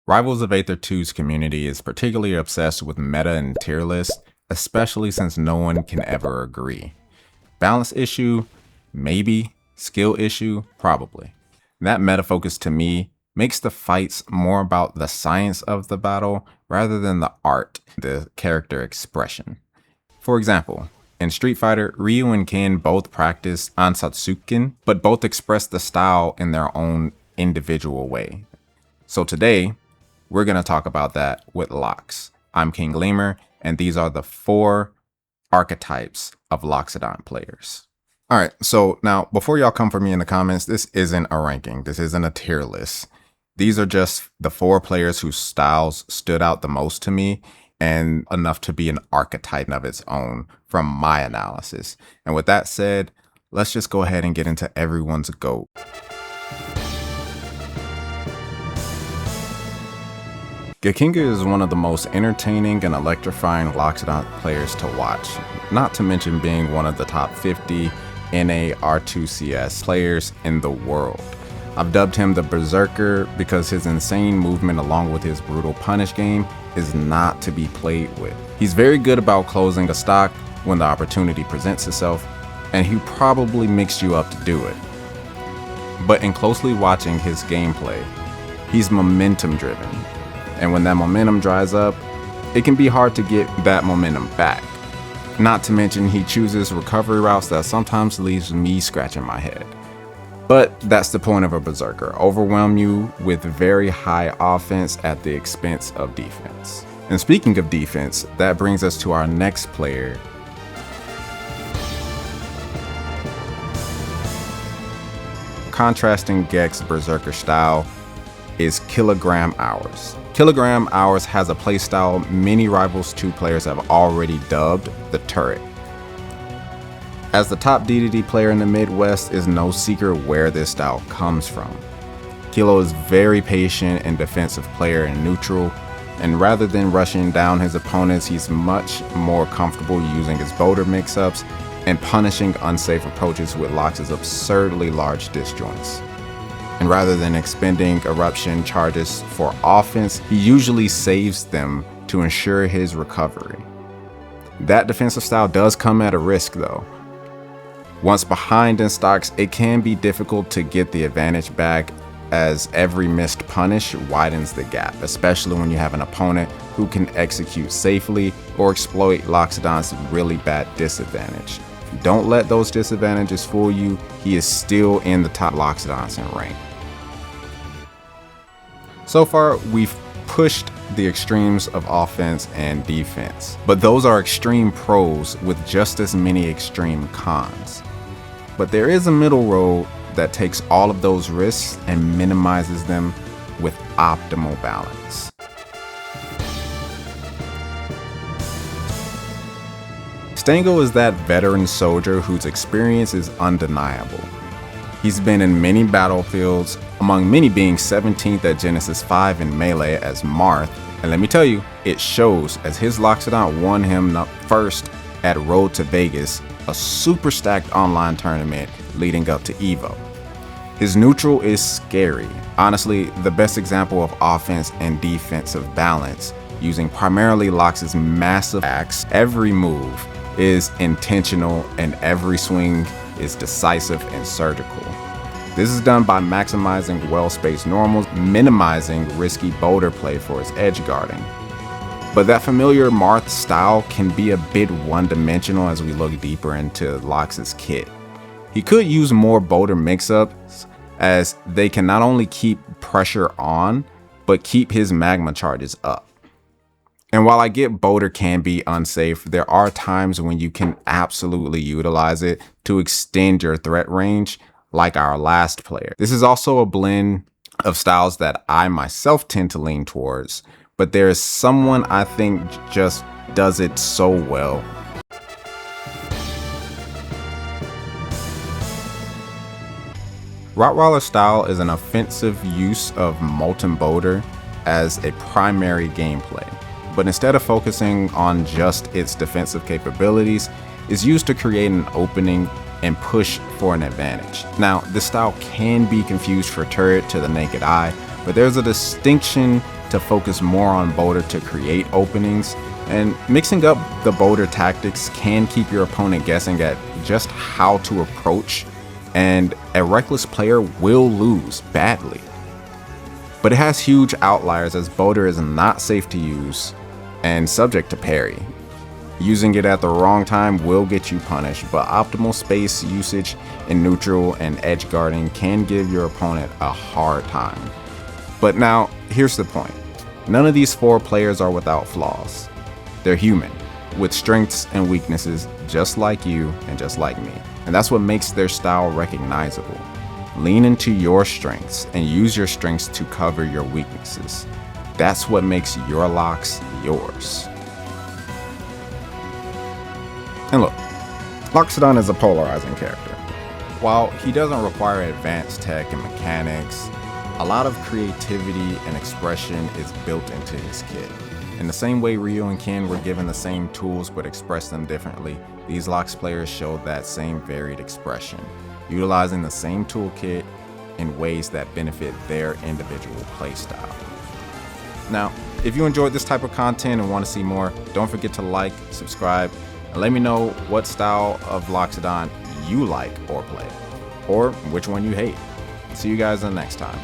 Rivals of Aether 2's community is particularly obsessed with meta and tier lists, especially since no one can ever agree. Balance issue? Maybe. Skill issue? Probably. That meta focus to me makes the fights more about the science of the battle rather than the art, the character expression. For example, in Street Fighter, Ryu and Ken both practice Ansatsuken, but both express the style in their own individual way. So today, we're going to talk about that with Lox. I'm King Lemur, and these are the 4 archetypes of Loxodont players. Alright, so now before y'all come for me in the comments, this isn't a ranking, this isn't a tier list. These are just the 4 players whose styles stood out the most to me and enough to be an archetype of its own from my analysis. And with that said, let's just go ahead and get into everyone's GOAT. Gekinga is one of the most entertaining and electrifying Loxodont players to watch, not to mention being one of the top 50 NA R2CS players in the world. I've dubbed him the Berserker because his insane movement along with his brutal punish game is not to be played with. He's very good about closing a stock when the opportunity presents itself, and he probably mixed you up to do it. But in closely watching his gameplay, he's momentum driven. And when that momentum dries up, it can be hard to get that momentum back. Not to mention he chooses recovery routes that sometimes leaves me scratching my head. But that's the point of a Berserker, overwhelm you with very high offense at the expense of defense. And speaking of defense, that brings us to our next player. Contrasting Gek's Berserker style is Kilogram Hours. Kilogram Hours has a playstyle many Rivals 2 players have already dubbed the turret. As the top DDD player in the Midwest, is no secret where this style comes from. Kilo is very patient and defensive player in neutral, and rather than rushing down his opponents, he's much more comfortable using his boulder mix-ups and punishing unsafe approaches with Lox's absurdly large disjoints. And rather than expending eruption charges for offense, he usually saves them to ensure his recovery. That defensive style does come at a risk though. Once behind in stocks, it can be difficult to get the advantage back as every missed punish widens the gap, especially when you have an opponent who can execute safely or exploit Loxodont's really bad disadvantage. Don't let those disadvantages fool you, he is still in the top Loxodonts in rank. So far, we've pushed the extremes of offense and defense, but those are extreme pros with just as many extreme cons. But there is a middle road that takes all of those risks and minimizes them with optimal balance. Stango is that veteran soldier whose experience is undeniable. He's been in many battlefields, among many being 17th at Genesis 5 in Melee as Marth, and let me tell you, it shows as his Loxodont won him first at Road to Vegas, a super stacked online tournament leading up to EVO. His neutral is scary, honestly the best example of offense and defensive balance, using primarily Lox's massive axe. Every move is intentional and every swing is decisive and surgical. This is done by maximizing well-spaced normals, minimizing risky boulder play for his edge guarding. But that familiar Marth style can be a bit one-dimensional as we look deeper into Lox's kit. He could use more boulder mix-ups as they can not only keep pressure on, but keep his magma charges up. And while I get boulder can be unsafe, there are times when you can absolutely utilize it to extend your threat range, like our last player. This is also a blend of styles that I myself tend to lean towards, but there is someone I think just does it so well. Rottweiler style is an offensive use of Molten Boulder as a primary gameplay, but instead of focusing on just its defensive capabilities, is used to create an opening and push for an advantage. Now, this style can be confused for turret to the naked eye, but there's a distinction to focus more on boulder to create openings, and mixing up the boulder tactics can keep your opponent guessing at just how to approach, and a reckless player will lose badly. But it has huge outliers, as boulder is not safe to use and subject to parry. Using it at the wrong time will get you punished, but optimal space usage in neutral and edge guarding can give your opponent a hard time. But now, here's the point. None of these 4 players are without flaws. They're human, with strengths and weaknesses just like you and just like me. And that's what makes their style recognizable. Lean into your strengths and use your strengths to cover your weaknesses. That's what makes your Lox yours. And look, Loxodont is a polarizing character. While he doesn't require advanced tech and mechanics, a lot of creativity and expression is built into his kit. In the same way Ryu and Ken were given the same tools but expressed them differently, these Lox players showed that same varied expression, utilizing the same toolkit in ways that benefit their individual playstyle. Now, if you enjoyed this type of content and want to see more, don't forget to like, subscribe, and let me know what style of Loxodont you like or play, or which one you hate. See you guys in the next time.